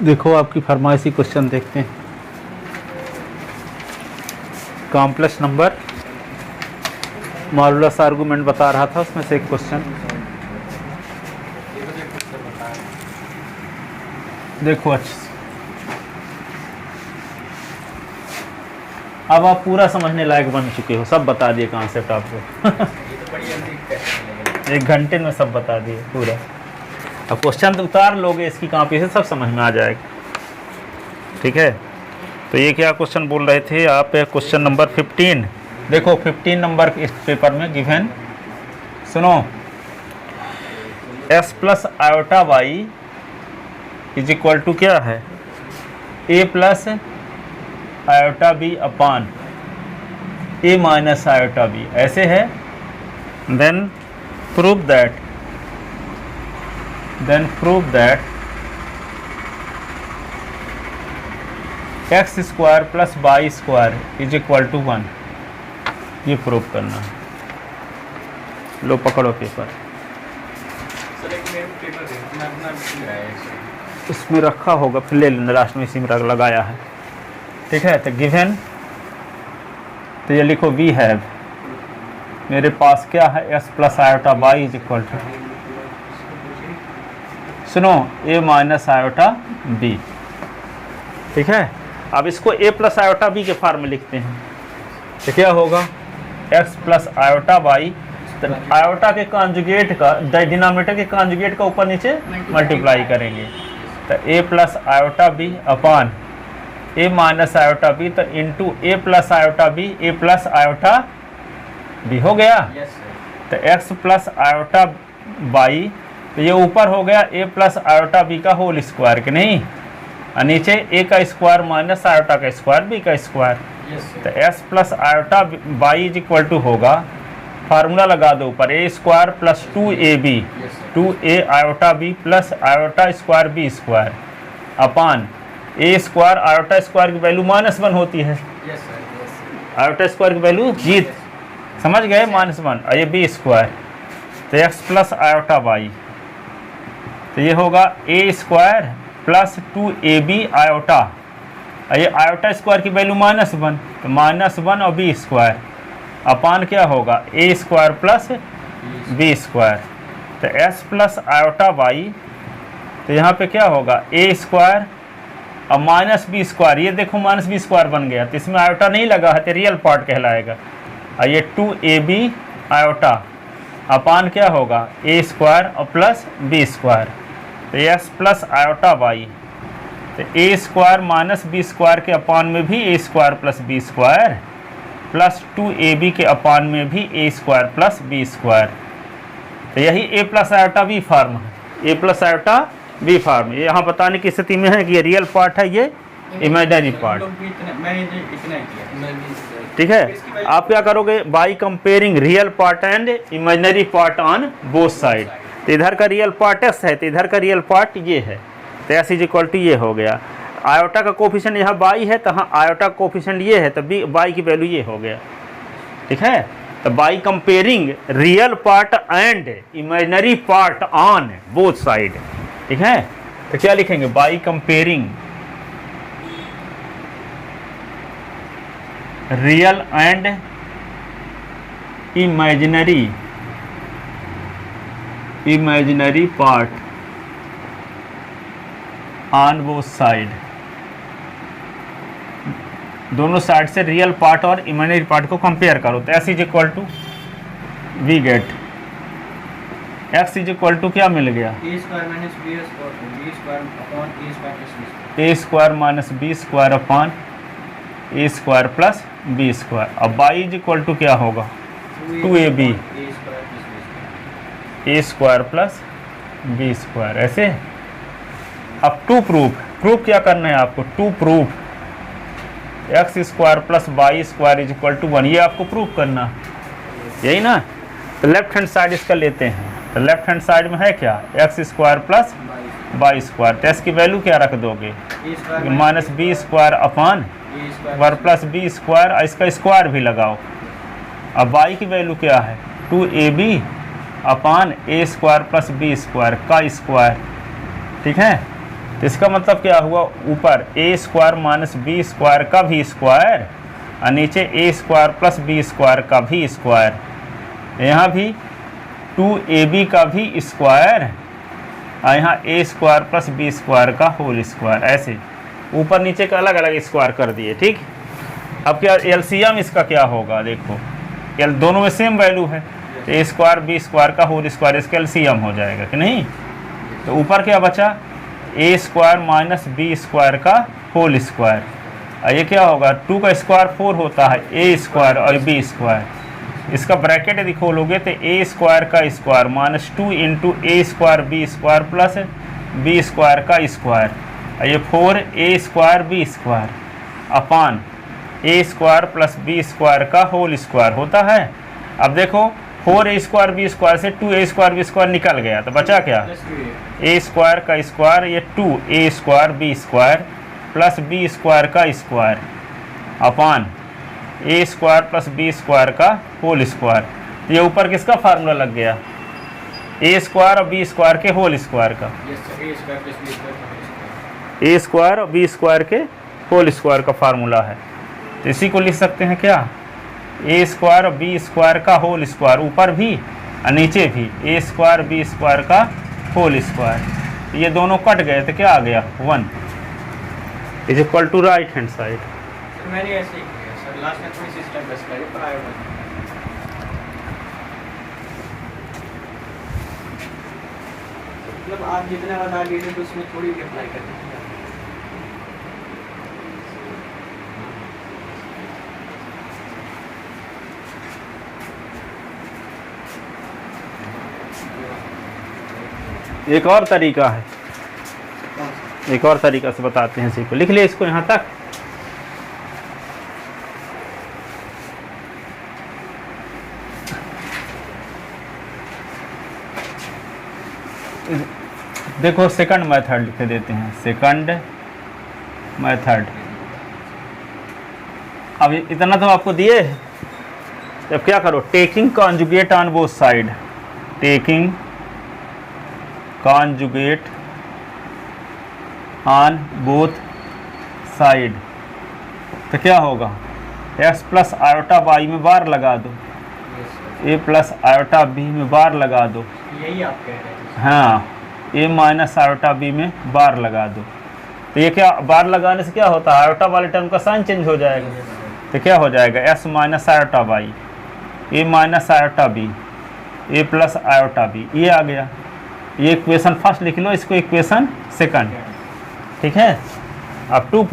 देखो आपकी फरमाइशी क्वेश्चन देखते हैं। कॉम्प्लेक्स नंबर मॉडुलस आर्गूमेंट बता रहा था, उसमें से एक क्वेश्चन देखो अच्छे से। अब आप पूरा समझने लायक बन चुके हो, सब बता दिए कॉन्सेप्ट आपको। एक घंटे में सब बता दिए पूरा। अब क्वेश्चन तो उतार लोगे इसकी कॉपी से, सब समझ में आ जाएगा। ठीक है, तो ये क्या क्वेश्चन बोल रहे थे आप? क्वेश्चन नंबर 15 देखो। 15 नंबर इस पेपर में गिवन, सुनो, s plus iota y is equal to क्या है? a plus iota b upon a minus iota b, ऐसे है। Then prove that x square plus Y square is equal to 1। ये prove करना है। लो पकड़ो पेपर, इसमें रखा होगा, फिर ले लेना, लास्ट में इसी में लगाया है। ठीक है, तो गिवन, तो ये लिखो वी हैव, मेरे पास क्या है? S plus iota y is equal to, सुनो, ए माइनस आयोटा बी। ठीक है, अब इसको ए प्लस आयोटा बी के फॉर्म में लिखते हैं। तो क्या होगा? एक्स प्लस आयोटा वाई, तो आयोटा के कॉन्जुगेट का, डिनोमिनेटर के कॉन्जुगेट का ऊपर नीचे मल्टीप्लाई करेंगे। तो a plus iota b upon a minus iota b, तो into a plus iota b, a plus iota b हो गया। तो एक्स प्लस आयोटा वाई, तो ये ऊपर हो गया ए प्लस आयोटा बी का होल स्क्वायर, कि नहीं? और नीचे ए का स्क्वायर माइनस आयोटा का स्क्वायर, बी का स्क्वायर। तो s plus iota y is equal to होगा, फार्मूला लगा दो ऊपर, a square plus 2ab, 2a iota b plus iota square b square upon a square, iota square की value -1 होती है। आयोटा स्क्वायर की वैल्यू जीत, समझ गए? -1, और ये बी स्क्वायर। तो एक्स प्लस आयोटा वाई, तो ये होगा ए स्क्वायर प्लस 2ab आयोटा, और ये आयोटा स्क्वायर की वैल्यू -1, तो -1 और बी स्क्वायर अपान क्या होगा? ए स्क्वायर प्लस बी स्क्वायर। तो एस प्लस आयोटा वाई, तो यहाँ पे क्या होगा? ए स्क्वायर और माइनस बी स्क्वायर, ये देखो माइनस बी स्क्वायर बन गया, तो इसमें आयोटा नहीं लगा है, तो रियल पार्ट कहलाएगा। और ये 2ab आयोटा अपान क्या होगा? ए स्क्वायर और प्लस बी स्क्वायर। तो एस प्लस आयोटा वाई, तो a square minus b square के अपान में भी a square plus B square, plus 2ab के अपान में भी a square plus B square. तो यही a plus iota b form है, a plus iota b form. ये यहाँ बताने की स्थिति में है कि ये रियल पार्ट है, ये इमेजिनरी पार्ट। ठीक है, आप क्या करोगे? By comparing real part and imaginary part on both side. तो इधर का रियल पार्ट एस है, तो इधर का रियल पार्ट ये है, तो एस इज इक्वल टू ये हो गया। आयोटा का कोफिशिएंट यहाँ बाई है, तो हाँ आयोटा कोफिशिएंट ये है, तो बी बाई की वैल्यू ये हो गया। ठीक है, तो by comparing real part and imaginary part on both side. ठीक है, तो क्या लिखेंगे? By comparing real and imaginary part on both side. दोनों साइड से रियल पार्ट और इमेजिनरी पार्ट को कंपेयर करो। तो s is equal to we get, x is equal to क्या मिल गया? A square minus b square upon a square plus B square. अब बाई इज इक्वल टू क्या होगा? 2ab a square plus B square, ऐसे। अब to proof क्या करना है आपको? To proof x square plus Y square is equal to 1, ये आपको प्रूफ करना, यही ना? तो लेफ्ट हैंड साइड इसका लेते हैं, तो लेफ्ट हैंड साइड में है क्या? X square plus Y square. तो इसकी वैल्यू क्या रख दोगे? Minus b square upon over plus B square, इसका स्क्वायर भी लगाओ। अब वाई की वैल्यू क्या है? 2ab upon a square plus B square का स्क्वायर। ठीक है, तो इसका मतलब क्या हुआ, ऊपर a square minus b square का भी स्क्वायर और नीचे a square plus B square का भी स्क्वायर, यहाँ भी 2ab का भी स्क्वायर और यहाँ ए स्क्वायर प्लस बी स्क्वायर का होल स्क्वायर, ऐसे ऊपर नीचे का अलग अलग स्क्वायर कर दिए। ठीक, अब क्या एलसीएम इसका क्या होगा, देखो एल दोनों में सेम वैल्यू है, तो ए स्क्वायर बी स्क्वायर का होल स्क्वायर इसका एलसीएम हो जाएगा कि नहीं। तो ऊपर क्या बचा, ए स्क्वायर माइनस बी स्क्वायर का होल स्क्वायर, और ये क्या होगा, 2 का स्क्वायर 4 होता है, ए स्क्वायर और बी स्क्वायर, इसका ब्रैकेट यदि खोलोगे तो ए स्क्वायर का square minus 2 into a square b square plus B square का स्क्वायर, और ये 4 a square b square upon a square plus B square का होल स्क्वायर होता है। अब देखो 4 ए स्क्वायर बी स्क्वायर से 2 ए स्क्वायर बी स्क्वायर निकल गया, तो बचा क्या, ए स्क्वायर का स्क्वायर, ये 2 a square b square plus B square का square upon a square plus B square का होल स्क्वायर। ये ऊपर किसका फार्मूला लग गया, ए स्क्वायर और बी स्क्वायर के होल स्क्वायर का, ए स्क्वायर और बी स्क्वायर के होल स्क्वायर का फार्मूला है। तो इसी को लिख सकते हैं क्या, ए स्क्वायर और बी स्क्वायर का होल स्क्वायर, ऊपर भी और नीचे भी ए स्क्वायर बी स्क्वायर का होल स्क्वायर। ये दोनों कट गए तो क्या आ गया, 1 is equal to right hand side. मैंने ऐसे ही किया सर, लास्ट में थोड़ी सी स्टेप बस लगे पर आया हुआ। मतलब आप जितना बता दीजिए तो उसमें थोड़ी भी अप्लाई कर दीजिए। एक और तरीका है, एक और तरीका से बताते हैं इसी को, लिख लिया इसको यहाँ तक। देखो सेकंड मेथड लिख देते हैं, सेकंड मेथड। अब इतना तो आपको दिए, अब क्या करो, taking conjugate on both side, taking conjugate on both side, तो क्या होगा, x प्लस आयोटा बाई में बार लगा दो, a प्लस आयोटा बी में बार लगा दो, यही आप कह रहे हैं। हाँ, a माइनस आयोटा बी में बार लगा दो। तो ये क्या, बार लगाने से क्या होता है, आयोटा वाले टर्म का साइन चेंज हो जाएगा, तो क्या हो जाएगा, s minus iota by a minus iota b a plus iota b, ये आ गया। ये इक्वेशन फर्स्ट लिख लो, इसको इक्वेशन सेकंड, ठीक है। अब to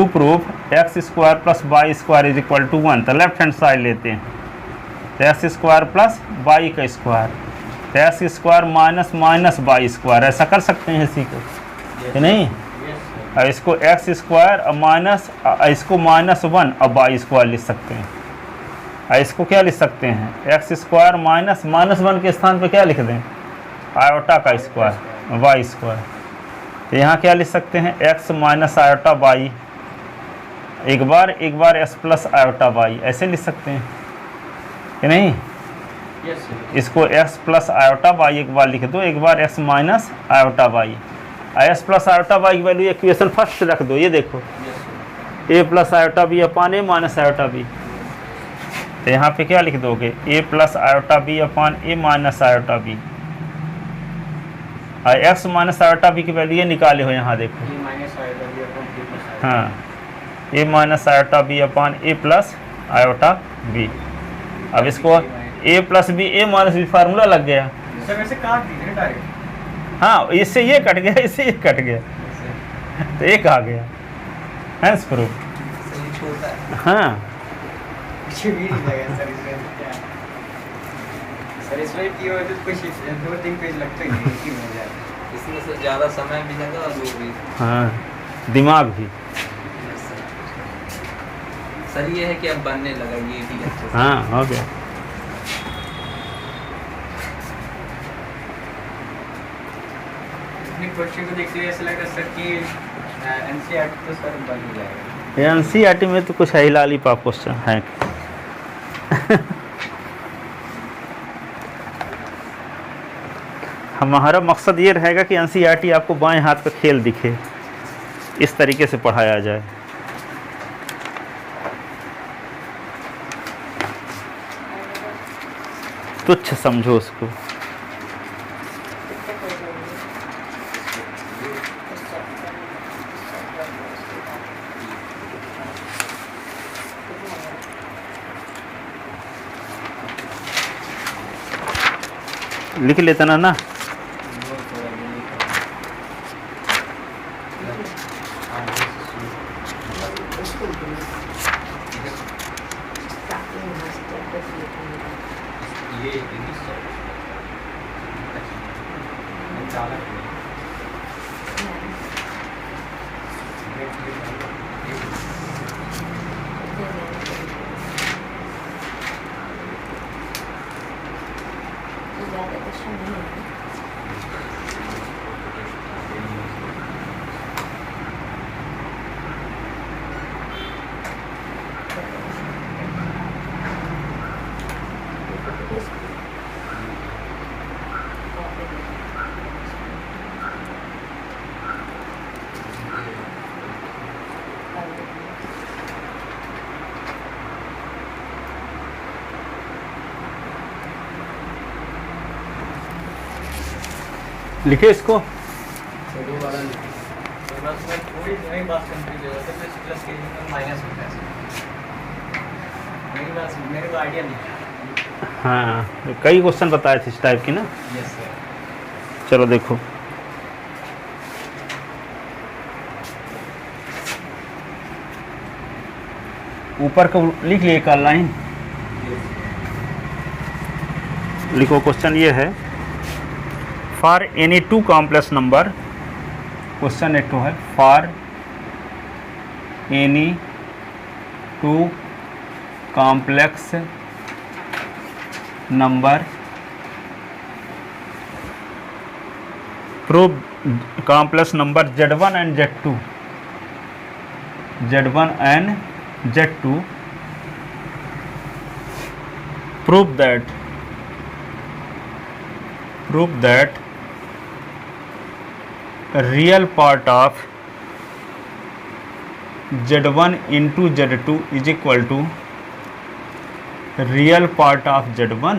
proof x square plus Y square is equal to 1, तो लेफ्ट हैंड साइड लेते हैं, तो एक्स स्क्वायर प्लस वाई का स्क्वायर, तो x square minus minus y square, ऐसा कर सकते हैं इसी को कि नहीं। और इसको एक्स स्क्वायर और माइनस, इसको -1 और वाई स्क्वायर लिख सकते हैं। और इसको क्या लिख सकते हैं, एक्स स्क्वायर माइनस -1 के स्थान पे क्या लिख दें, आयोटा का स्क्वायर वाई स्क्वायर। तो यहाँ क्या लिख सकते हैं, एक्स माइनस आयोटा वाई, एक बार एस प्लस आयोटा वाई, ऐसे लिख सकते हैं कि नहीं। इसको एक्स प्लस आयोटा वाई एक बार लिख दो, एक बार x minus iota y, s plus iota y की वैल्यू इक्वेशन फर्स्ट रख दो, ये देखो a plus iota b upon a minus iota b. तो यहाँ पे क्या लिख दोगे, a plus iota b upon a minus iota b, और एक्स माइनस आयोटा बी की वैल्यू ये निकाले हो, यहाँ देखो, हाँ, a minus iota b upon a plus iota b. अब इसको a plus b a minus B formula लग गया, वैसे काट दीजिए डायरेक्ट। हाँ, इससे ये कट गया, इससे ये कट गया, तो एक आ गया, हैंस प्रूफ। हाँ, सर इसमें की हो तो कुछ 2-3 पेज लगते ही नहीं कि हो जाए, इसमें से ज़्यादा समय भी लगा और वो भी, हाँ, दिमाग भी। सर ये है कि अब बनने लगा ये भी अच्छे से। हाँ, हो गया। अपने क्वेश्चन को देखते हुए ऐसा लग रहा है सर कि एनसीईआरटी तो सर बन ही जाएगा। एनसीईआरटी में तो कुछ है लॉलीपॉप क्वेश्चन है। हमारा मकसद ये रहेगा कि एनसीईआरटी आपको बाएं हाथ का खेल दिखे, इस तरीके से पढ़ाया जाए। तुच्छ समझो उसको। लिख लेता ना। लिखे इसको। हाँ, कई क्वेश्चन बताए थे इस टाइप की ना। Yes sir. चलो देखो, ऊपर का लिख लिए एक लाइन, लिखो। क्वेश्चन ये है, for any two complex number, question एक तो है, for any two complex number prove complex number Z1 and Z2, Z1 and Z2 prove that real part of Z1 into Z2 is equal to real part of Z1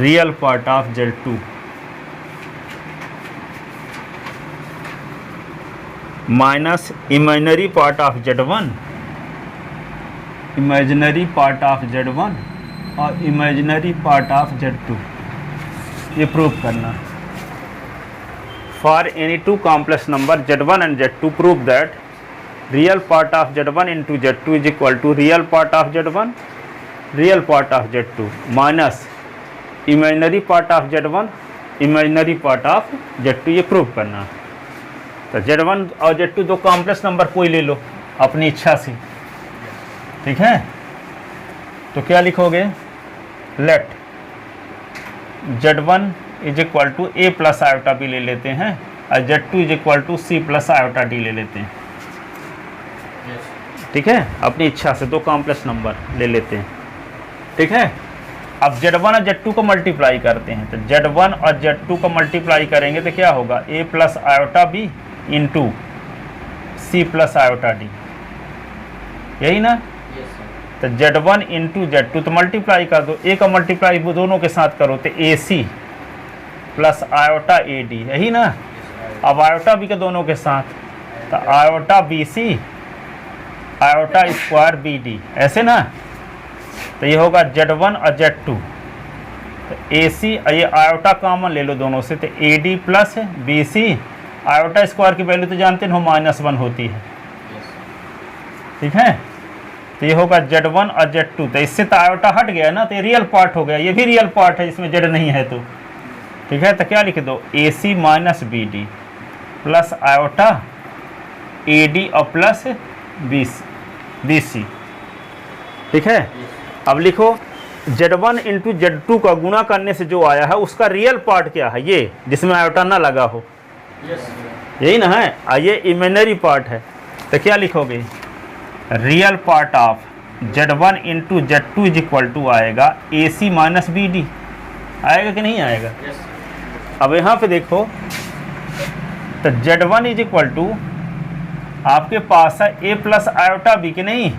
real part of Z2 minus imaginary part of Z1 imaginary part of Z1 और imaginary part of Z2, ये prove करना। For any two complex number Z1 and Z2 prove that real part of Z1 into Z2 is equal to real part of Z1 real part of Z2 minus imaginary part of Z1 imaginary part of Z2, ये prove करना। तो Z1 और Z2 दो complex number कोई ले लो अपनी इच्छा से, ठीक है। तो क्या लिखोगे, let Z1 is equal to A plus iota B ले लेते हैं और Z2 is equal to C plus iota D ले लेते हैं, ठीक है। अपनी इच्छा से दो कॉम्प्लेक्स नंबर ले लेते हैं, ठीक है। अब Z1 और Z2 को मल्टीप्लाई करते हैं, तो Z1 और Z2 को मल्टीप्लाई करेंगे तो क्या होगा, A plus iota B into C plus iota D, यही ना। तो Z1 इंटू Z2 तो मल्टीप्लाई कर दो, A का मल्टीप्लाई दोनों के साथ करो तो AC प्लस आयोटा AD, यही ना। अब आयोटा B के दोनों के साथ, तो iota BC iota square BD, ऐसे ना। तो ये होगा Z1 और Z2, तो AC ये आयोटा कॉमन ले लो दोनों से, तो AD plus BC iota square की वैल्यू तो जानते हो -1 होती है, ठीक है। तो ये होगा Z1 और Z2, तो इससे तो आयोटा हट गया ना, तो ये रियल पार्ट हो गया, ये भी रियल पार्ट है, इसमें Z नहीं है तो, ठीक है। तो क्या लिख दो, AC minus BD plus iota AD और प्लस BC, ठीक है। अब लिखो Z1 इंटू Z2 का गुणा करने से जो आया है उसका रियल पार्ट क्या है, ये जिसमें आयोटा ना लगा हो, यही ना है। ये इमेजिनरी पार्ट है, तो क्या लिखोगे, real part of Z1 into Z2 is equal to आएगा AC माइनस BD, आएगा कि नहीं आएगा, अब यहाँ पे देखो तो Z1 इज इक्वल टू आपके पास है ए प्लस आयोटा बी के नहीं,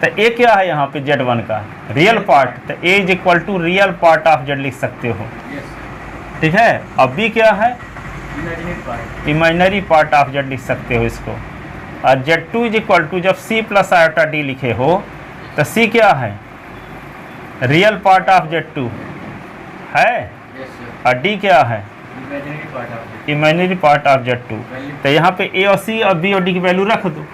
तो ए क्या है यहाँ पे Z1 का रियल पार्ट, तो a is equal to real part of Z लिख सकते हो, ठीक है। अब बी क्या है इमेजिनरी पार्ट ऑफ Z लिख सकते हो इसको। और Z2 इज इक्वल टू जब C प्लस आयोटा डी लिखे हो तो C क्या है रियल पार्ट ऑफ Z2 है, और D क्या है इमेजिनरी पार्ट ऑफ Z2। तो यहाँ पे A और C और B और D की वैल्यू रख दो।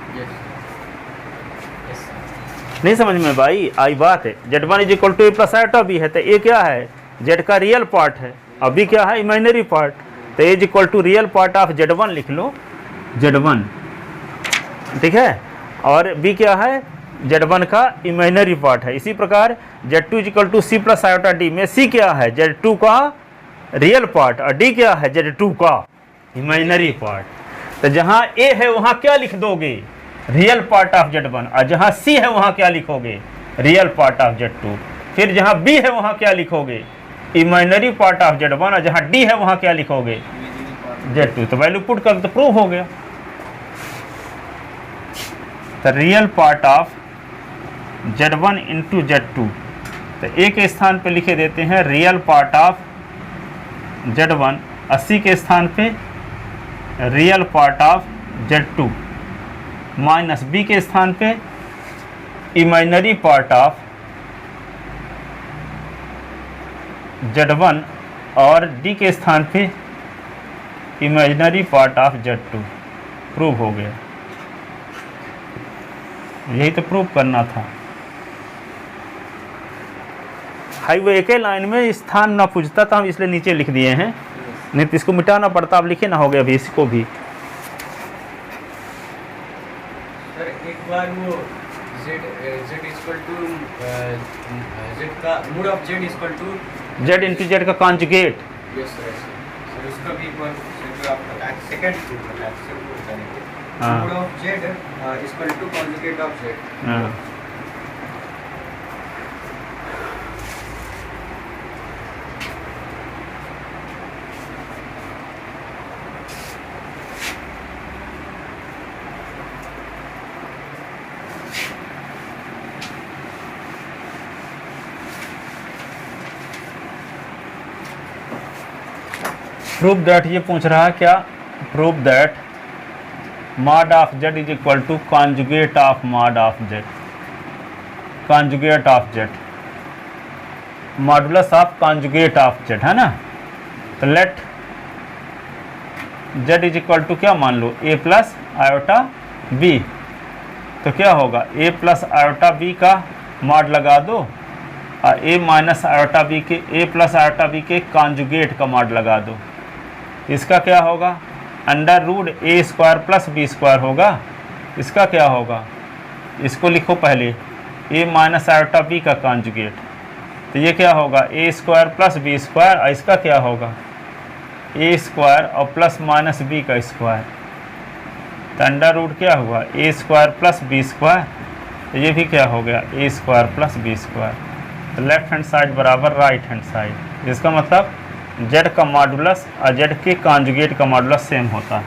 नहीं समझ में भाई आई बात है। Z1 is equal to a plus iota b है, तो ए क्या है Z का रियल पार्ट है, और बी क्या है इमेजिनरी पार्ट, तो a is equal to real part of Z1 लिख लो Z1, ठीक है। और बी क्या है Z1 का इमेजिनरी पार्ट है। इसी प्रकार Z2 is equal to c plus iota d में C क्या है Z2 का रियल पार्ट, और D क्या है Z2 का इमेजिनरी पार्ट। तो जहाँ A है वहाँ क्या लिख दोगे रियल पार्ट ऑफ Z1, और जहाँ C है वहाँ क्या लिखोगे रियल पार्ट ऑफ Z2। फिर जहाँ B है वहाँ क्या लिखोगे इमेजिनरी पार्ट ऑफ Z1, और जहाँ D है वहाँ क्या लिखोगे Z2। तो वैल्यू पुट कर तो प्रूव हो गया। तो real part of Z1 into Z2, तो A के स्थान पे लिखे देते हैं रियल पार्ट ऑफ Z1, 80 के स्थान पे real part of Z2, minus B के स्थान पे इमेजिनरी पार्ट ऑफ Z1, और D के स्थान पे imaginary part of Z2। Prove हो गया, यही तो प्रूव करना था। हाई वो एक ही लाइन में स्थान ना पूछता था, हम इसलिए नीचे लिख दिए हैं, नहीं तो इसको मिटाना पड़ता। अब लिखे ना हो गया अभी इसको भी। सर एक बार वो Z इक्वल टू Z का mod of Z equal to Z into Z का कॉन्जुगेट, यस सर उसका भी एक बार सर आप सेकंड प्रूफ बताएं, सर प्रूफ करेंगे हाँ। Mod of Z equal to conjugate of Z। हाँ। प्रूव दैट, ये पूछ रहा है क्या, prove that mod of Z is equal to conjugate of mod of Z, conjugate of Z, modulus of conjugate of Z, है ना। तो let Z is equal to क्या मान लो A प्लस आयोटा B, तो क्या होगा A प्लस आयोटा B का मॉड लगा दो, और A माइनस आयोटा B के A प्लस आयोटा B के कॉन्जुगेट का मॉड लगा दो। इसका क्या होगा under root a square plus B square होगा। इसका क्या होगा, इसको लिखो पहले ए माइनस आयोटा बी का कॉन्जुगेट, तो ये क्या होगा ए स्क्वायर प्लस बी स्क्वायर, और इसका क्या होगा ए स्क्वायर और प्लस माइनस बी का स्क्वायर। तो अंडर रूट क्या हुआ ए स्क्वायर प्लस बी स्क्वायर, तो ये भी क्या हो गया a square plus B square. तो लेफ्ट हैंड साइड बराबर राइट हैंड साइड, इसका मतलब Z का मॉडुलस और Z के कॉन्जुगेट का मॉडुलस सेम होता है।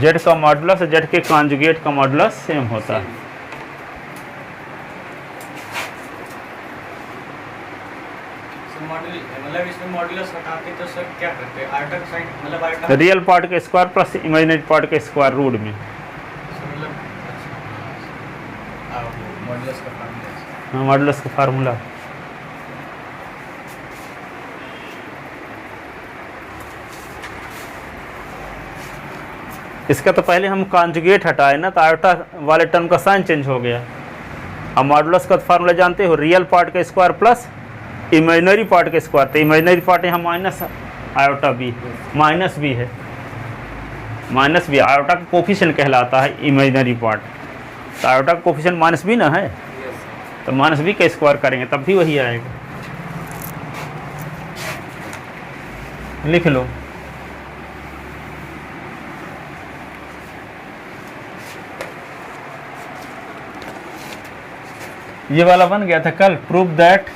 Z का मॉडुलस और Z के कॉन्जुगेट का मॉडुलस सेम होता है। मतलब इसमें मॉडुलस हटाते तो सर क्या करते हैं आयोटा का साइन, मतलब आयोटा रियल पार्ट का स्क्वायर प्लस इमेजिनरी पार्ट का स्क्वायर रूट में, मतलब मॉडुलस का फार्मूला। हाँ मॉडुलस का फार्मूला। इसका तो पहले हम कॉन्जुगेट हटाए ना, तो आयोटा वाले टर्म का साइन चेंज हो गया। अब मॉडुलस का फार्मूला जानते हो रियल पार्ट का स्क्वायर प्लस इमेजिनरी पार्ट का स्क्वायर, तो इमेजिनरी पार्ट यहाँ minus iota b, minus b है, माइनस बी आयोटा का कोफिशिएंट कहलाता है इमेजिनरी पार्ट। तो आयोटा का कोफिशिएंट माइनस बी ना है, तो माइनस बी का स्क्वायर करेंगे तब भी वही आएगा। लिख लो ये वाला बन गया था कल। प्रूव दैट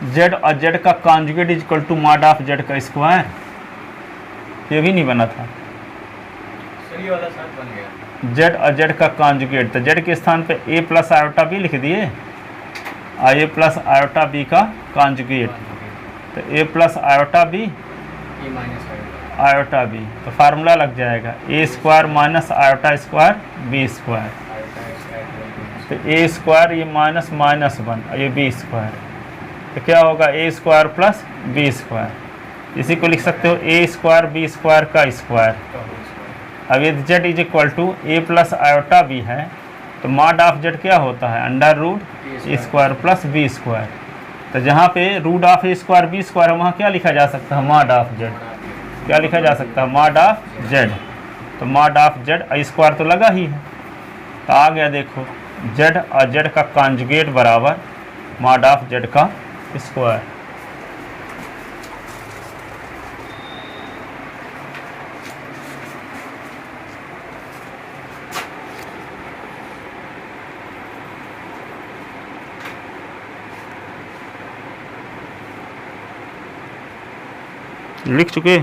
जेड और जेड का conjugate is equal to mod of z का स्क्वायर, ये भी नहीं बना था। सर ये वाला साथ बन गया। जेड और जेड का कॉन्जुगेट, तो जेड के स्थान पे ए प्लस आयोटा बी लिख दिए और ए प्लस आयोटा बी का कॉन्जुगेट, तो a plus iota b a minus iota b, तो फार्मूला लग जाएगा a square minus iota square b square, तो ए स्क्वायर ये माइनस माइनस 1 और ये बी स्क्वायर, तो क्या होगा ए स्क्वायर प्लस बी स्क्वायर। इसी को लिख सकते हो ए स्क्वायर बी स्क्वायर का स्क्वायर। अब ये z is equal to a plus iota b है, तो मॉड ऑफ जेड क्या होता है under root a square plus B square, तो जहाँ पे root of A square b square है वहाँ क्या लिखा जा सकता है मॉड ऑफ जेड, क्या लिखा जा सकता है मॉड ऑफ जेड, तो मॉड ऑफ जेड स्क्वायर तो लगा ही है, तो आ गया देखो जेड और जेड का कॉन्जुगेट बराबर मॉड ऑफ जेड का स्क्वायर। लिख चुके?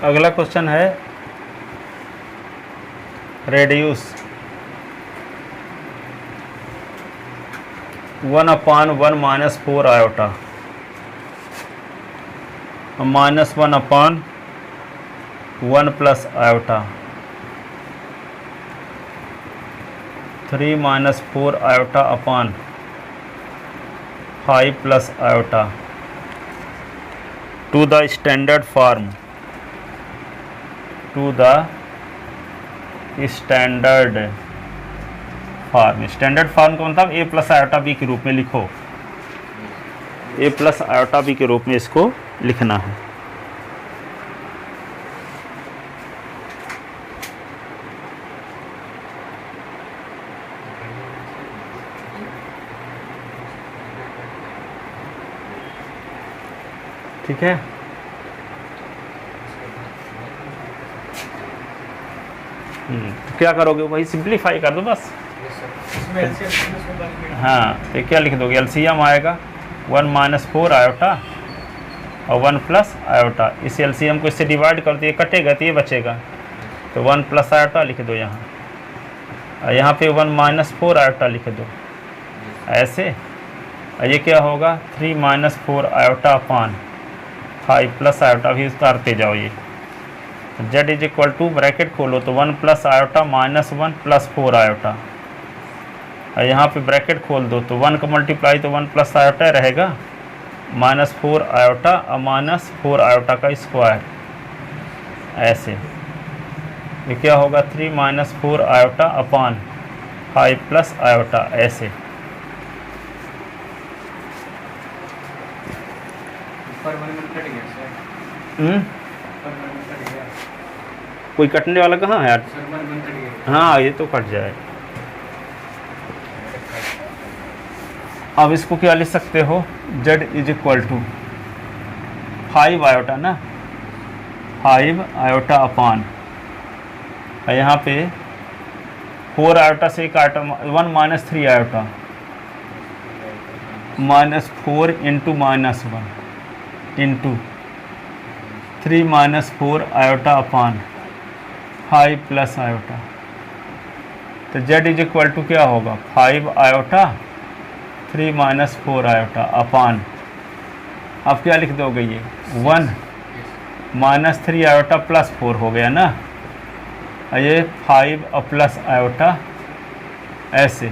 अगला क्वेश्चन है reduce 1/1 minus 4 iota minus 1/1 plus iota 3 minus 4 iota upon 5 plus iota to the standard form, to the standard form. Standard form का मतलब ए प्लस आयोटा बी के रूप में लिखो, ए प्लस आयोटा बी के रूप में इसको लिखना है। ठीक है, तो क्या करोगे वही सिंप्लीफाई कर दो बस। हाँ, तो क्या लिख दोगे एलसीएम आएगा 1 माइनस 4 आयोटा और 1 प्लस आयोटा, इस एलसीएम को इससे डिवाइड कर दिए, कटेगा तो ये बचेगा, तो 1 प्लस आयोटा लिख दो यहाँ, और यहाँ पे 1 माइनस 4 आयोटा लिख दो ऐसे, और ये क्या होगा 3 minus 4 iota upon 5 plus iota भी उतारते जाओ। ये z is equal to bracket खोलो तो 1 plus iota minus 1 plus 4 iota, और यहाँ पे ब्रैकेट खोल दो तो 1 का मल्टीप्लाई तो 1 प्लस आयोटा रहेगा, माइनस 4 आयोटा और माइनस 4 आयोटा का स्क्वायर ऐसे, ये क्या होगा 3 minus 4 iota upon 5 plus iota ऐसे। कोई कटने वाला कहाँ है यार? हाँ ये तो कट जाए। अब इसको क्या लिख सकते हो z is equal to 5 iota ना, 5 आयोटा अपॉन, यहाँ पे 4 आयोटा से एक iota 1 minus 3 iota minus 4 into minus 1 into 3 minus 4 iota upon 5 plus iota, तो z इज इक्वल टू क्या होगा 5 आयोटा 3 माइनस 4 आयोटा अपॉन, अब क्या लिख दोगे ये 1 माइनस 3 आयोटा प्लस 4 हो गया ना, और ये 5 और प्लस आयोटा ऐसे,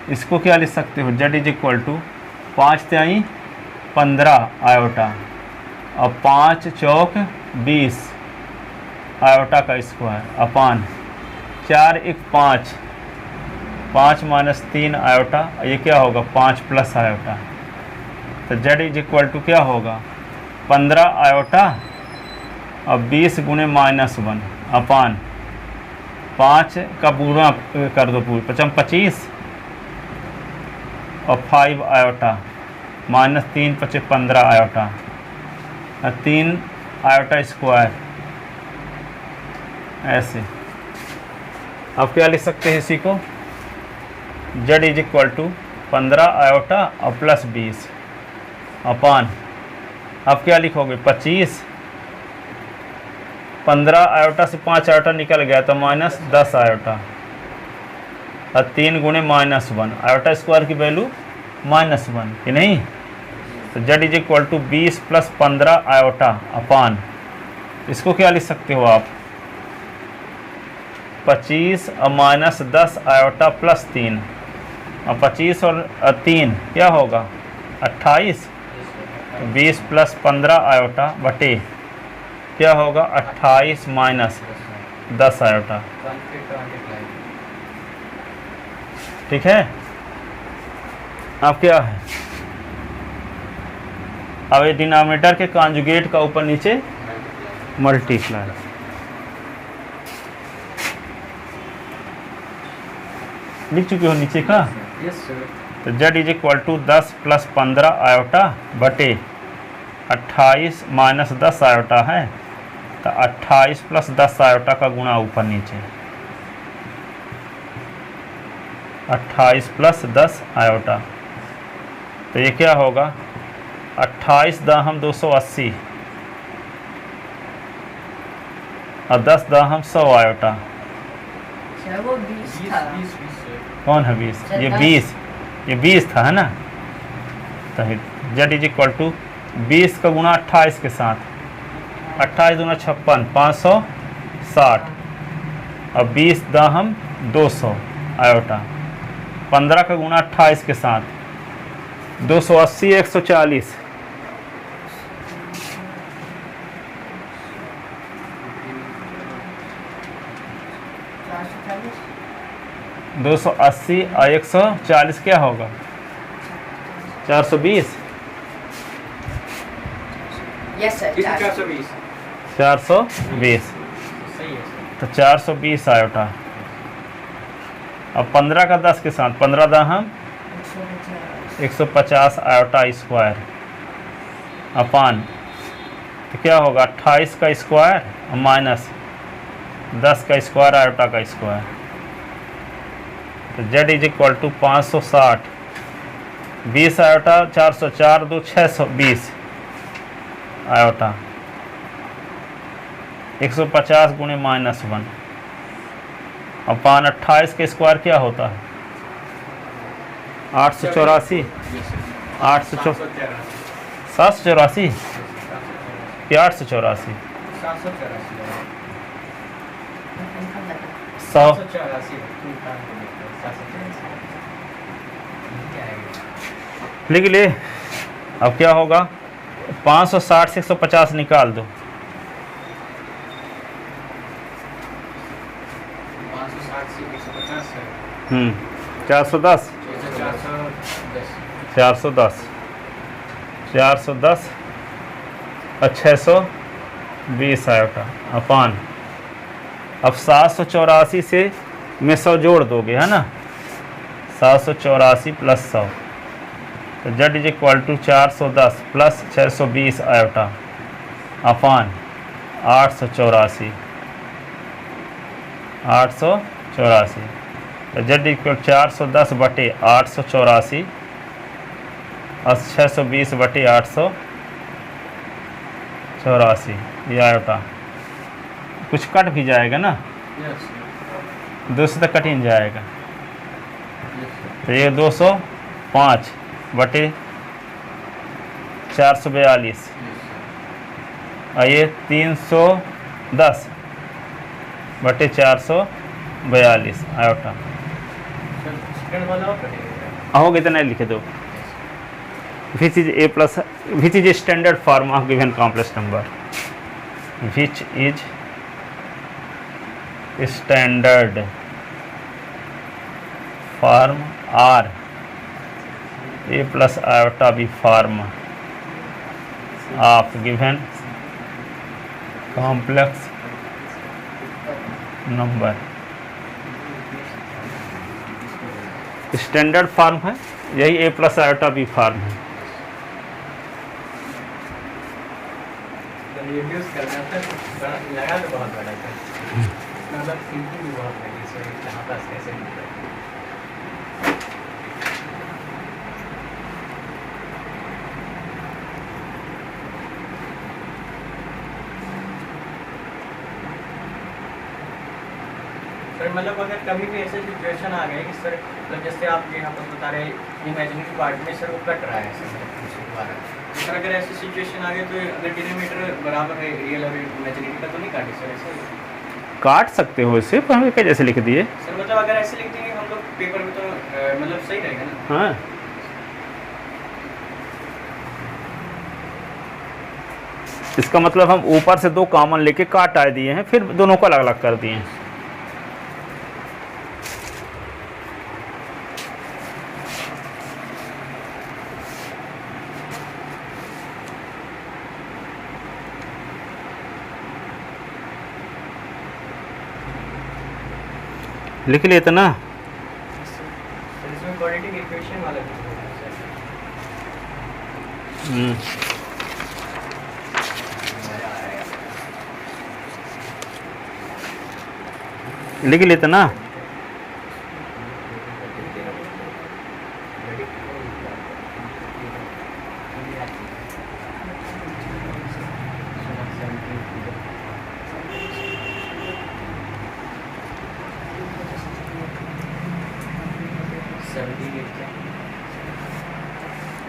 इसको क्या लिख सकते हो z इज इक्वल टू 5 तिहाई 15 आयोटा और 5 चौक 20 आयोटा का स्क्वायर अपॉन 4 1 5, 5 माइनस 3 आयोटा, ये क्या होगा 5 प्लस आयोटा, तो z इज इक्वल टू क्या होगा 15 आयोटा और 20 गुणे -1 अपान 5 का पूरा कर दो, पूरी 25 और 5 आयोटा -3 × 15 आयोटा और 3 आयोटा स्क्वायर। ऐसे अब क्या लिख सकते हैं इसी को, z = 15 आयोटा और +20 अपान, अब क्या लिखोगे 25, 15 आयोटा से 5 आयोटा निकल गया तो -10 आयोटा और 3 गुणे -1, आयोटा स्क्वायर की वैल्यू -1 कि नहीं। तो z = 20 + 15 आयोटा अपान, इसको क्या लिख सकते हो आप 25 और -10 आयोटा +3 और 25 और 3 क्या होगा 28, 20 + 15 आयोटा बटे क्या होगा 28 - 10 आयोटा। ठीक है, अब क्या है, अब ये डिनोमिनेटर के कॉन्जुगेट का ऊपर नीचे मल्टीप्लाई। लिख चुके हो नीचे का। Yes sir. तो z = 10 + 15 आयोटा बटे 28 - 10 आयोटा है, तो 28 + 10 आयोटा का गुणा ऊपर नीचे, 28 + 10 आयोटा। तो ये क्या होगा 28 दाहम 280 और 10 दाहम 100 आयोटा। सर वो 20 था। 20 सर। कौन है 20? ये 20 था, है ना। तो z = 20 का गुणा 28 के साथ, 28 दूना 56, 560 और 20 दाहम 200 आयोटा। 15 का गुणा 28 के साथ 280, 140 280 और 140 क्या होगा 420। Yes sir 420। 420 सही है सर। तो 420 आयोटा। अब 15 का 10 के साथ 15 दाहम 150 आयोटा स्क्वायर अपान, तो क्या होगा 28 का स्क्वायर माइनस 10 का स्क्वायर आयोटा का स्क्वायर। तो z = 560, 20 आयोटा 404, 2 620 आयोटा 150 गुणे -1 अपान 28 के स्क्वायर क्या होता है 884, 784 कि 884 100 लिख ले। अब क्या होगा 560 से 150 निकाल दो, 410 और 620 आयोटा अपान, अब 784 से में 100 जोड़ दोगे, है ना। 784 + 100, तो z = 410 + 620 आयोटा अपान 884। तो z = 410 बटे 884 और 620 बटे 884, ये आयोटा। कुछ कट भी जाएगा ना, 2 से तो कट ही जाएगा। तो ये 205 बटे 442 और ये 310 बटे 442 आयोटा। आओगे तो नहीं लिखे दो। Which is standard form of given complex number? Which is standard form or a plus iota b form of given complex number. Standard form है, यही a plus iota B form है। यूज करना था लगा तो बहुत बड़ा था, मतलब थिंकिंग भी बहुत लगी सो यहाँ पास कैसे मिल रहा है। सर मतलब अगर कभी भी ऐसे सिचुएशन आ गए कि सर मतलब जैसे आप यहाँ पर बता रहे इमेजिनरी पार्ट में सर वो कट रहा है सर मतलब कुछ द्वारा, सर अगर ऐसी सिचुएशन आ गई तो अगर डिनोमिनेटर बराबर है रियल और इमेजिनरी का तो नहीं काटे सर ऐसे? काट सकते हो इसे, पर हमें क्या जैसे लिख दिए। सर मतलब अगर ऐसे लिख देंगे हम लोग पेपर में तो मतलब सही रहेगा ना? हाँ, इसका मतलब हम ऊपर से दो कॉमन लेके काट आए दिए हैं, फिर दोनों को अलग अलग कर दिए हैं। लिख लिए ना। सर इसमें क्वाड्रेटिक इक्वेशन वाला भी होगा सर। मजा आएगा। लिख लेते ना।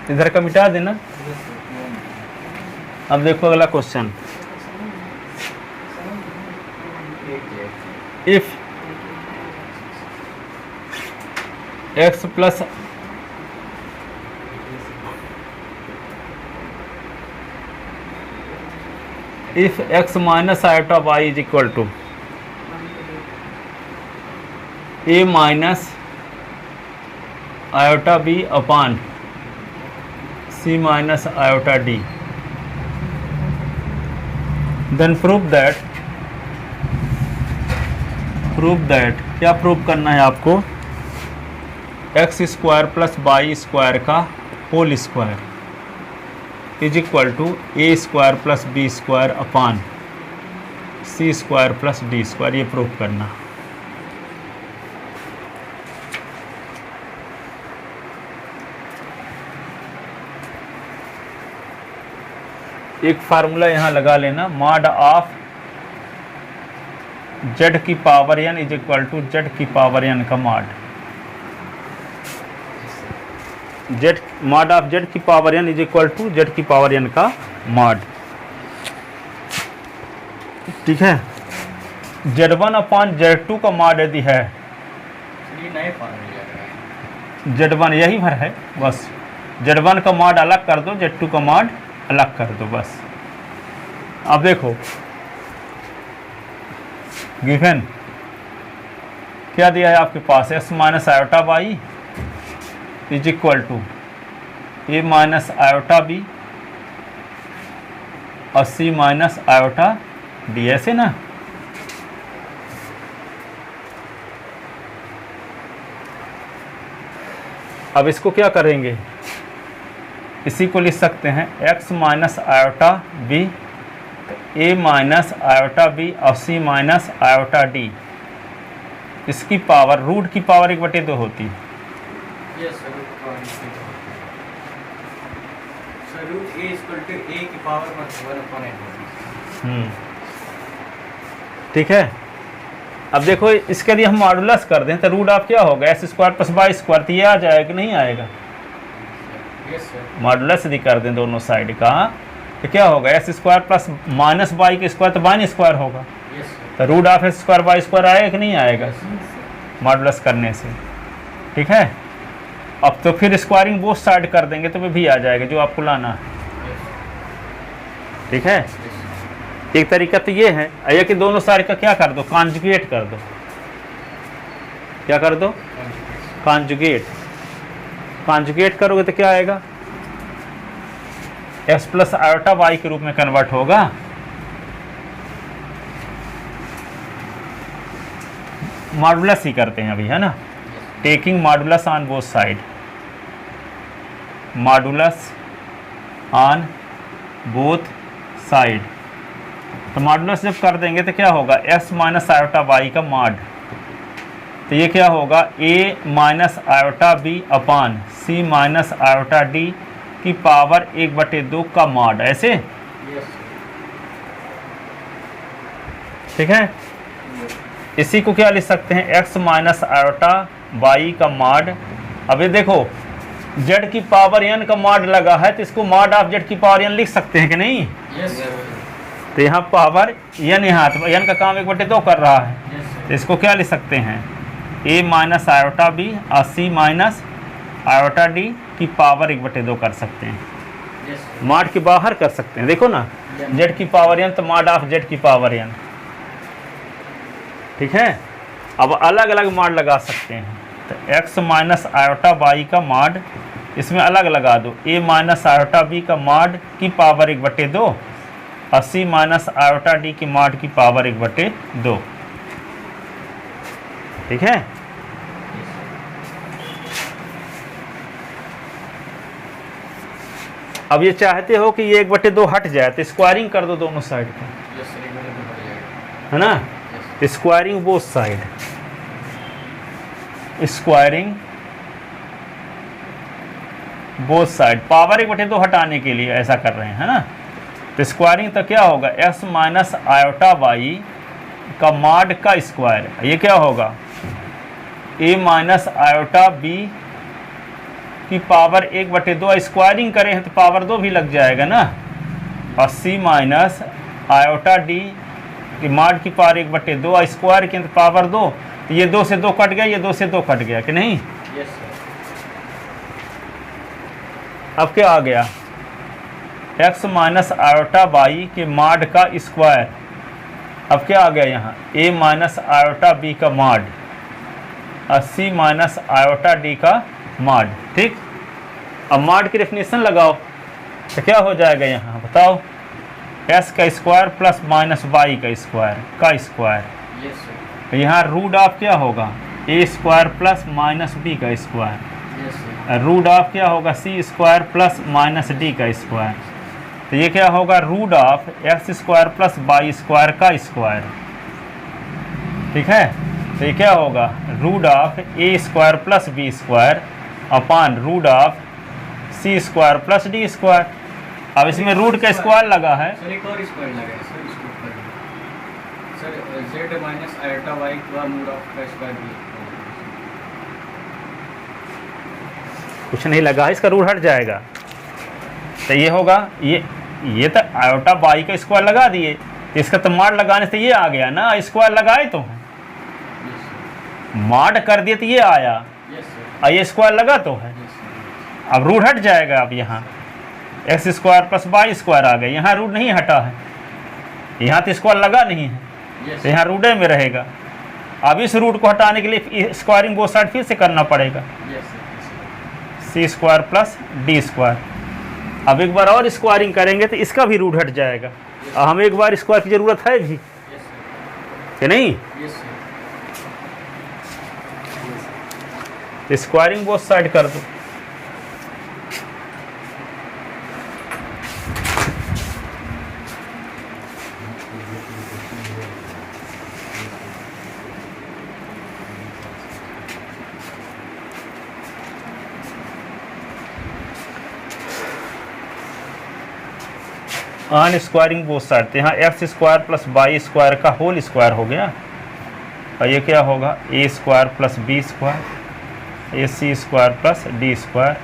इधर का मिटा देना। अब देखो अगला question, if x plus if x minus iota y is equal to a minus iota b upon c minus iota d, then prove that क्या प्रूव करना है आपको, x square plus Y square का whole square is equal to a square plus B square upon c square plus d square, ये prove करना। एक formula यहाँ लगा लेना, मॉड ऑफ जेड की power n is equal to z की power n का mod, z mod of z की power n is equal to z की पावर एन का मॉड। ठीक है, Z1 अपॉन Z2 का मॉड यदि है, ये नए फार्मूले लग रहा है। Z1 यही भर है बस, Z1 का मॉड अलग कर दो, Z2 का मॉड अलग कर दो बस। अब देखो गिवन क्या दिया है आपके पास, x minus iota y is equal to a minus iota b और सी माइनस आयोटा डी, ऐसे ना। अब इसको क्या करेंगे, इसी को लिख सकते हैं x minus iota b, a minus iota b और सी माइनस आयोटा डी, इसकी पावर रूट की पावर 1/2 होती है। Yes sir, root a equal to a की पावर 1/8। ठीक है, अब देखो इसके लिए हम मॉडुलस कर दें तो रूट ऑफ क्या होगा, x square plus Y square, तो ये आ जाएगा कि नहीं आएगा। यस सर, मॉडुलस यदि कर दें दोनों साइड का तो क्या होगा, x square plus minus y के स्क्वायर तो वाई स्क्वायर होगा, यस सर, तो root of x square y square आएगा कि नहीं आएगा मॉडुलस करने से। ठीक है, अब तो फिर स्क्वायरिंग बोथ साइड कर देंगे तो भी आ जाएगा जो आपको लाना है। ठीक है, एक तरीका तो ये है, या कि दोनों साइड का क्या कर दो, कॉन्जुगेट कर दो। क्या कर दो, कॉन्जुगेट। कॉन्जुगेट करोगे तो क्या आएगा, एक्स प्लस आयोटा वाई के रूप में कन्वर्ट होगा। मॉडुलस ही करते हैं अभी, है ना, taking modulus on both side, modulus on both side. तो मॉडुलस जब कर देंगे तो क्या होगा, एक्स माइनस आयोटा वाई का मॉड, तो ये क्या होगा, ए माइनस आयोटा बी अपान सी माइनस आयोटा डी की पावर 1/2 का मॉड, ऐसे। यस ठीक है, इसी को क्या लिख सकते हैं, एक्स माइनस आयोटा वाई का मॉड। अब ये देखो जेड की पावर एन का मॉड लगा है, तो इसको मॉड ऑफ जेड की पावर एन लिख सकते हैं कि नहीं। यस तो यहाँ पावर एन, यहाँ तो एन का काम 1/2 कर रहा है, यस तो इसको क्या लिख सकते हैं, ए माइनस आयोटा बी और सी माइनस आयोटा डी की पावर 1/2 कर सकते हैं। यस मॉड के बाहर कर सकते हैं, देखो ना, जेड की पावर एन तो मॉड ऑफ जेड की पावर एन। ठीक है, अब अलग अलग मॉड लगा सकते हैं, तो एक्स माइनस आयोटा वाई का मॉड इसमें अलग लगा दो, ए माइनस आयोटा बी का मॉड की पावर 1/2 और सी माइनस आयोटा डी की मॉड की पावर 1/2। ठीक है, अब ये चाहते हो कि ये 1/2 हट जाए तो स्क्वायरिंग कर दो दोनों साइड का, यस सर, एक मिनट में बढ़ जाएगा। है ना, squaring both side, squaring both side, power 1/2 हटाने के लिए ऐसा कर रहे हैं, है ना। तो स्क्वायरिंग तो क्या होगा, एक्स माइनस आयोटा वाई का मॉड का स्क्वायर, ये क्या होगा, ए माइनस आयोटा बी की पावर 1/2, स्क्वायरिंग करें हैं तो पावर 2 भी लग जाएगा ना, और सी माइनस आयोटा डी की मॉड की पावर 1/2 स्क्वायर की तो पावर 2, तो ये 2 से 2 कट गया, ये 2 से 2 कट गया कि नहीं। यस सर, अब क्या आ गया, एक्स माइनस आयोटा वाई के मॉड का स्क्वायर, अब क्या आ गया यहाँ, ए माइनस आयोटा बी का मॉड और सी माइनस आयोटा डी का मॉड। ठीक, अब मॉड की डेफिनेशन लगाओ तो क्या हो जाएगा, यहाँ बताओ, एस का स्क्वायर प्लस माइनस वाई का स्क्वायर। यस सर, तो यहाँ रूट ऑफ क्या होगा, ए स्क्वायर प्लस माइनस बी का square, yes sir, root of क्या होगा, सी स्क्वायर प्लस माइनस डी का स्क्वायर। तो ये क्या होगा, root of x square plus Y square का स्क्वायर। ठीक है, तो ये क्या होगा, root of A square plus B square upon root of C square plus d square. अब इसमें रूट का स्क्वायर लगा है, सर एक और स्क्वायर लगा है सर, इसको ऊपर sir, Z minus iota Y का मूड ऑफ का स्क्वायर भी कुछ नहीं लगा है, इसका रूट हट जाएगा। तो ये होगा, ये तो आयोटा वाई का स्क्वायर लगा दिए, तो इसका तो मॉड लगाने से ये आ गया ना, स्क्वायर लगाए तो है, यस सर, मॉड कर दिए तो ये आया, यस सर, और ये स्क्वायर लगा तो है, यस सर, अब रूट हट जाएगा। अब यहाँ x square plus Y square आ गया, यहाँ रूट नहीं हटा है, यहाँ तो स्क्वायर लगा नहीं है, यस तो यहाँ रूट में रहेगा। अब इस रूट को हटाने के लिए स्क्वायरिंग बोथ साइड फिर से करना पड़ेगा, यस सर, सी स्क्वायर प्लस डी स्क्वायर। अब एक बार और स्क्वायरिंग करेंगे तो इसका भी रूट हट जाएगा, और हमें एक बार स्क्वायर की ज़रूरत है भी यस सर, कि नहीं। Yes sir, squaring both side कर दो, ऑन स्क्वायरिंग बोथ साइड, तो यहाँ x square plus Y square का होल स्क्वायर हो गया, और ये क्या होगा, ए square plus B square, a c square plus d square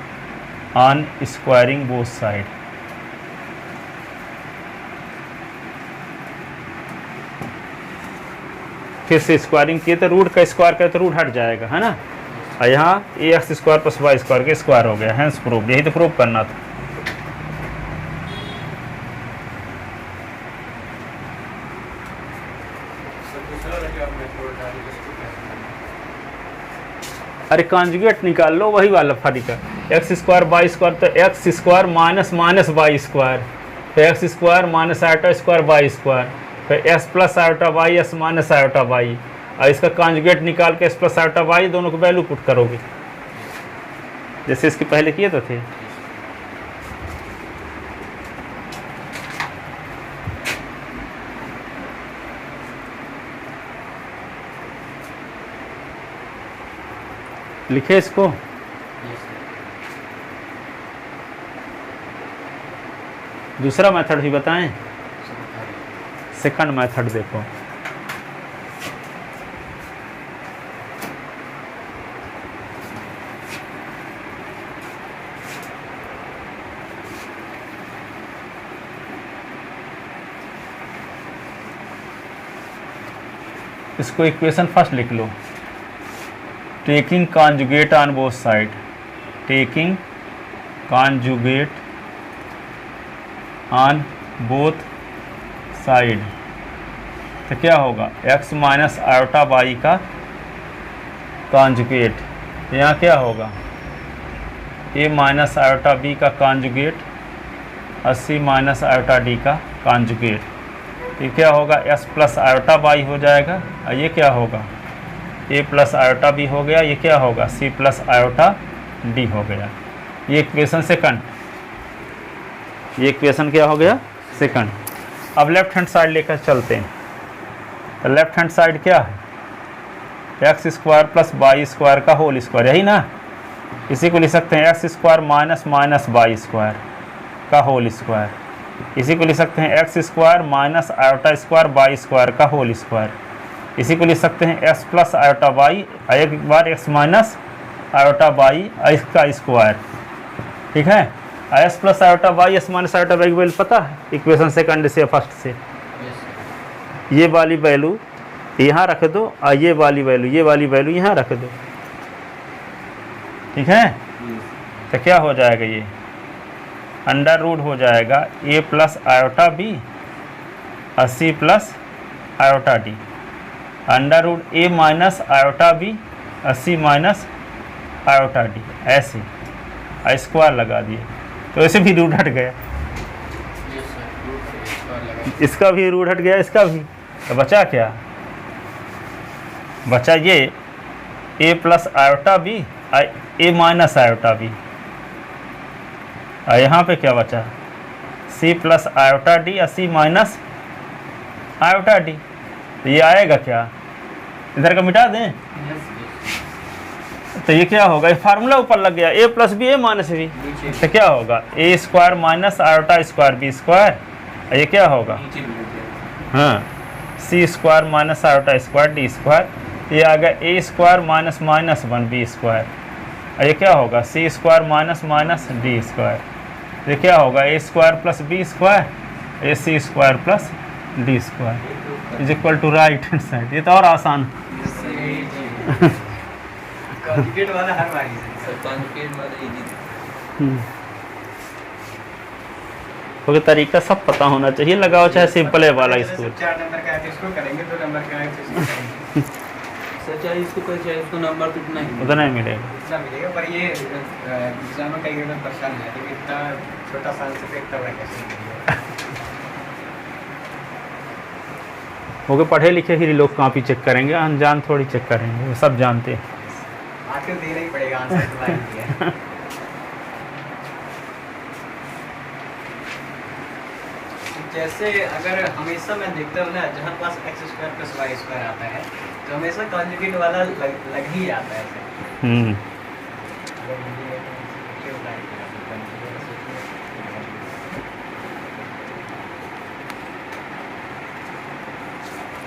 on squaring both side. फिर से स्क्वायरिंग किए तो रूट का स्क्वायर करे तो रूट हट जाएगा, है ना, और यहाँ a x square plus Y square का स्क्वायर हो गया, हैंस प्रूफ, यही तो प्रूफ करना था। अरे कॉन्जुगेट निकाल लो, वही वाला फरीका। एक्स स्क्वायर बाई स्क्वायर, तो x square minus minus by square, तो x square minus iota square by square, फिर s plus iota by s minus iota by, और इसका कॉन्जुगेट निकाल के एस प्लस आयोटा बाई दोनों को वैल्यू पुट करोगे जैसे इसके पहले किए तो थे। लिखे इसको। दूसरा मेथड भी बताएं, सेकंड मेथड देखो। इसको इक्वेशन फर्स्ट लिख लो, taking conjugate on both side, taking conjugate on both side, तो क्या होगा x माइनस आयोटा बाई का कॉन्जुगेट, यहाँ क्या होगा a माइनस आयोटा b का कॉन्जुगेट और c माइनस आयोटा d का कॉन्जुगेट, ये क्या होगा s प्लस आयोटा बाई हो जाएगा, और ये क्या होगा a प्लस आयोटा b हो गया, ये क्या होगा c प्लस आयोटा d हो गया। ये इक्वेशन सेकंड, ये इक्वेशन क्या हो गया सेकंड। अब लेफ्ट हैंड साइड लेकर चलते हैं, तो लेफ्ट हैंड साइड क्या है x square plus by square का होल स्क्वायर, यही ना, इसी को लिख सकते हैं x square minus minus by square का होल स्क्वायर, इसी को लिख सकते हैं x square minus iota square by square का होल स्क्वायर, इसी को लिख सकते हैं एक्स प्लस आयोटा बाई, एक बार एक्स माइनस आयोटा बाई का स्क्वायर, ठीक है। S plus iota by s minus iota by की वैल्यू पता है इक्वेशन सेकंड से फर्स्ट से, ये वाली वैल्यू यहाँ रख दो और ये वाली वैल्यू यहाँ रख दो, ठीक है। तो क्या हो जाएगा, ये अंडर रूट हो जाएगा ए प्लस आयोटा बी और c plus iota d, under root a minus iota b और सी माइनस आयोटा डी, ऐसे स्क्वायर लगा दिए, तो ऐसे भी रूट हट गया, इसका भी रूट हट गया, इसका भी, तो बचा क्या, बचा ये ए plus iota b a minus iota b, और यहाँ पे क्या बचा सी प्लस आयोटा डी या सी माइनस आयोटा डी, तो ये आएगा क्या, इधर का मिटा दें, तो ये क्या होगा, ये फार्मूला ऊपर लग गया a plus b a minus b, तो क्या होगा ए square minus iota square b square, ये क्या होगा हाँ c square minus iota square d square, ये आ गया a square minus minus one b square, ये क्या होगा सी square minus minus d square, ये क्या होगा ए square plus B square a c square plus d square is equal to right hand side. ये तो और आसान कॉन्जुगेट वाला हर बार कॉन्जुगेट वाला इजी, क्योंकि तरीका सब पता होना चाहिए, लगाओ चाहे सिंपल है वाला स्कूल, 4 नंबर का है तो इसको करेंगे, 2 नंबर का है तो इसको करेंगे, सच्चाई इसको कोई चाहिए इसको नंबर तो उतना ही उतना ही मिलेगा, इतना मिलेगा, पर ये एग्जाम में कई बार परेशान है कि इतना छोटा साल से इतना बड़ा कैसे मिलेगा। क्योंकि पढ़े लिखे ही लोग कॉपी चेक करेंगे, अनजान थोड़ी चेक करेंगे, वो सब जानते हैं। आखिर देना ही पड़ेगा आंसर तो लाइन दिया। जैसे अगर हमेशा मैं देखता हूँ ना, जहाँ पास x square plus Y square आता है तो हमेशा कॉन्जुगेट वाला लग ही आता है ऐसे।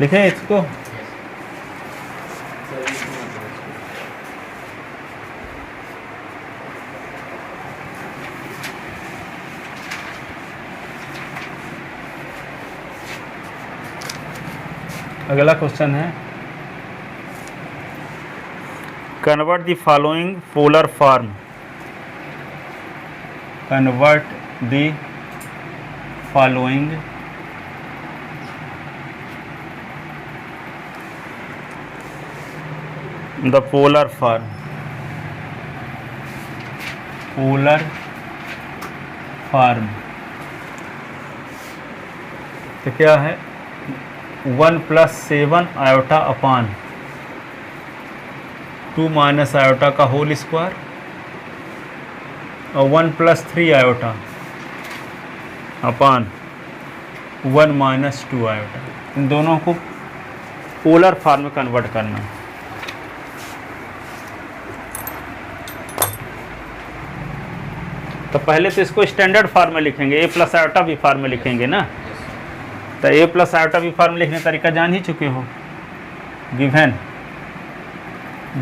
लिखे इसको, अगला क्वेश्चन है convert the following polar form, convert the following the polar form polar form. तो क्या है 1 + 7 आयोटा अपान 2 - आयोटा का होल स्क्वायर और 1 + 3 आयोटा अपान 1 - 2 आयोटा। इन दोनों को पोलर फॉर्म में कन्वर्ट करना है। तो पहले तो इसको स्टैंडर्ड फॉर्म में लिखेंगे, a + आयोटा बी फॉर्म में लिखेंगे ना। तो a + आयोटा बी फॉर्म में लिखने का तरीका जान ही चुके हो। गिवन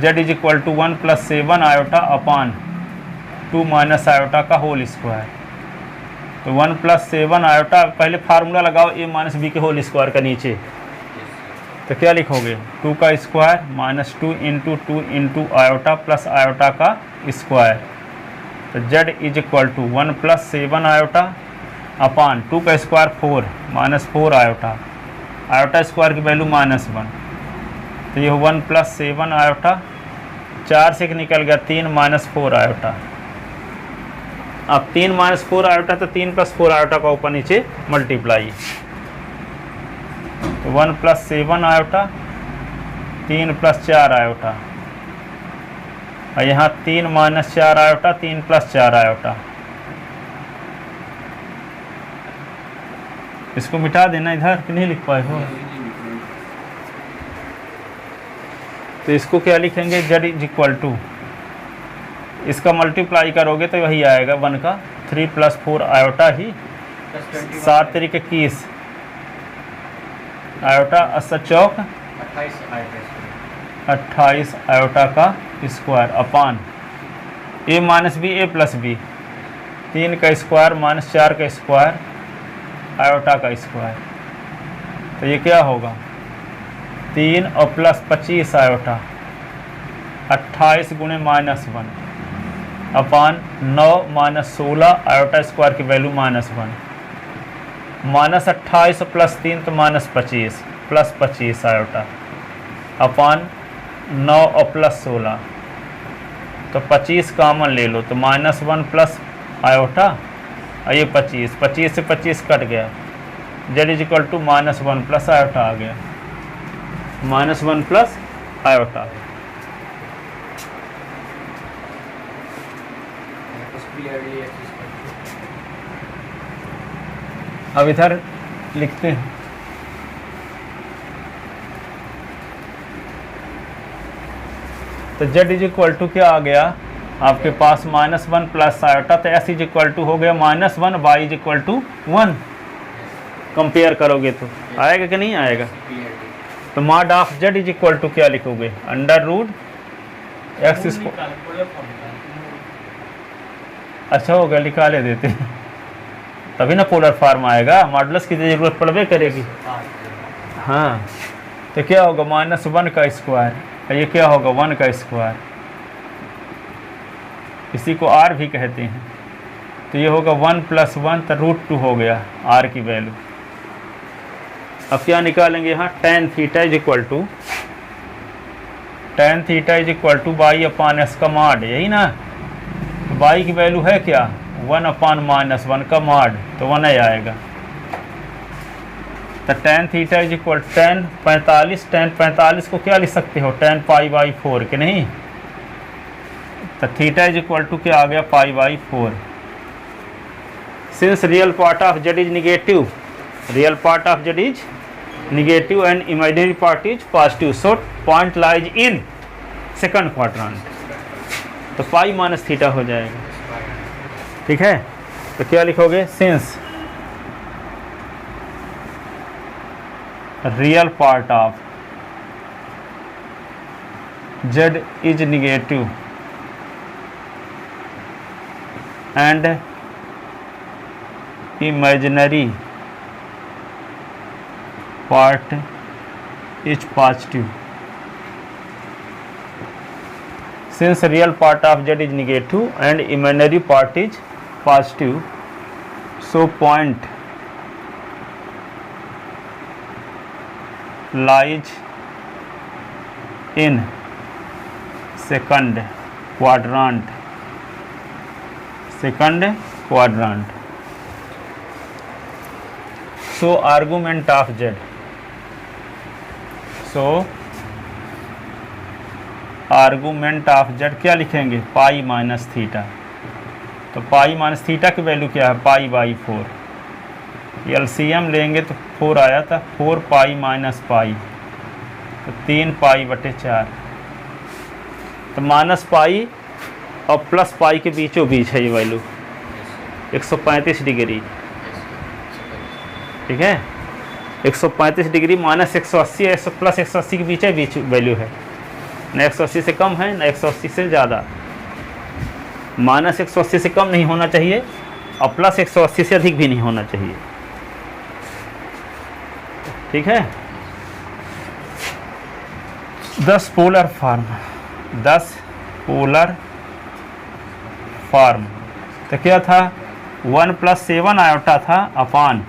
z = 1 + 7 आयोटा अपान 2 - आयोटा का होल स्क्वायर। तो 1 + 7 आयोटा, पहले फार्मूला लगाओ a - b के होल स्क्वायर का नीचे। तो क्या लिखोगे 2 का स्क्वायर -2 × 2 × आयोटा प्लस आयोटा का स्क्वायर। तो z = 1 + 7 आयोटा अपान 2 का स्क्वायर 4 -4 आयोटा, आयोटा स्क्वायर की वैल्यू -1। तो ये 1 + 7 आयोटा, 4 से निकल गया 3 - 4 आयोटा। अब 3 - 4 आयोटा, तो 3 + 4 आयोटा का ऊपर नीचे मल्टीप्लाई। तो 1 + 7 आयोटा, 3 + 4 आयोटा, और यहाँ 3 - 4 आयोटा, 3 + 4 आयोटा। इसको मिटा देना इधर, कि नहीं लिख पाए हो। तो इसको क्या लिखेंगे z = इसका मल्टीप्लाई करोगे तो वही आएगा 1 का 3 + 4 आयोटा ही, 7 × 21 आयोटा, 80 चौक 28 आयोटा का square upon a - b a + b, 3 का स्क्वायर -4 का स्क्वायर आयोटा का स्क्वायर। तो ये क्या होगा 3 और प्लस 25 आयोटा, 28 × -1 अपान 9 - 16 आयोटा स्क्वायर की वैल्यू -1, -28 + 3 तो -25 + 25 आयोटा अपान 9 और प्लस 16। तो 25 कॉमन ले लो, तो -1 प्लस आयोटा और ये 25 से 25 कट गया। z = -1 + आयोटा आ गया, -1 + आयोटा। अब इधर लिखते हैं तो z = क्या आ गया आपके पास -1 + आयोटा। तो s = हो गया -1, y = 1। कंपेयर करोगे तो आएगा कि नहीं आएगा। तो मॉड ऑफ z = क्या लिखोगे √x²। अच्छा हो गया, निकाले देते हैं तभी ना पोलर फॉर्म आएगा, मॉडुलस की जरूरत पड़बे करेगी। हाँ, तो क्या होगा -1 का स्क्वायर, और ये क्या होगा 1 का स्क्वायर, इसी को r भी कहते हैं। तो ये होगा 1 + 1, तो √2 हो गया r की वैल्यू। अब क्या निकालेंगे यहाँ tan θ = y/s का मॉड, यही ना। तो y की वैल्यू है क्या 1/-1 का मॉड, तो 1 ही आएगा। तो tan θ = tan 45 को क्या लिख सकते हो tan π/4 के नहीं। तो θ = क्या आ गया π/4। Since real part of z is negative, real part of z is negative and imaginary part is positive, so point lies in second quadrant. तो पाई माइनस थीटा हो जाएगा। ठीक है, तो क्या लिखोगे since real part of z is negative and imaginary part is positive. Since real part of z is negative and imaginary part is positive, so point lies in second quadrant second quadrant. So argument of z. So argument of z क्या लिखेंगे, pi minus theta. तो pi minus theta की value क्या है, pi by 4। LCM लेंगे तो 4 आया था, 4 पाई माइनस पाई तो 3 पाई बटे 4। तो माइनस पाई और प्लस पाई के बीचों बीच है ये वैल्यू 135 डिग्री। ठीक है, 135 डिग्री माइनस 180 है, प्लस 180 के बीच वैल्यू है, न 180 से कम है न 180 से ज़्यादा। माइनस 180 से कम नहीं होना चाहिए और प्लस 180 से अधिक भी नहीं होना चाहिए। ठीक है, 10 पोलर फॉर्म, 10 पोलर फॉर्म। तो क्या था, 1 + 7 आयोटा था अपान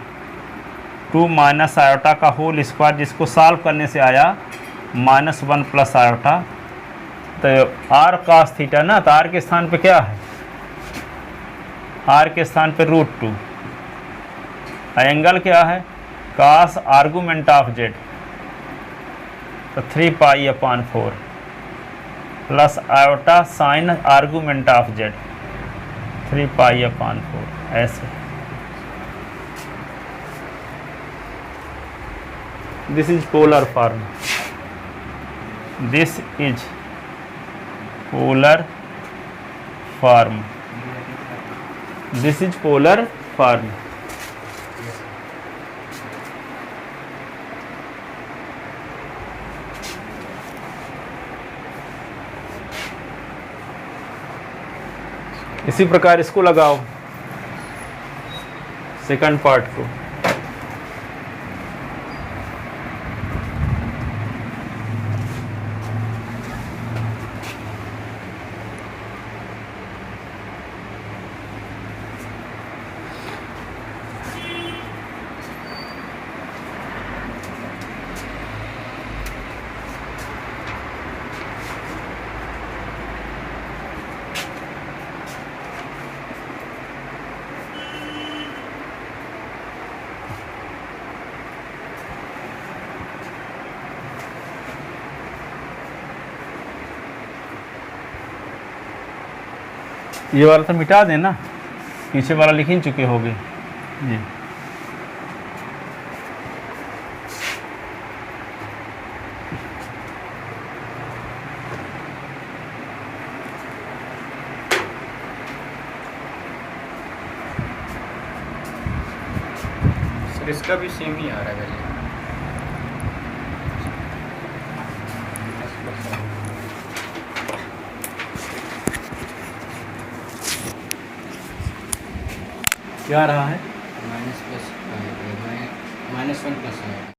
2 माइनस आयोटा का होल स्क्वायर, जिसको सॉल्व करने से आया -1 + आयोटा। तो r cos थीटा ना, तो r के स्थान पे क्या है, r के स्थान पे √2। एंगल क्या है, cos आर्गूमेंट ऑफ z, तो 3 pi plus iota sine argument of z 3 pi ऐसे। This is polar form, this is polar form, this is polar form। इसी प्रकार इसको लगाओ सेकंड पार्ट को। ये वाला तो मिटा देना, पीछे वाला लिख ही चुके होगे जी। सर इसका भी सेम ही आ रहा है। क्या रहा है, -1 +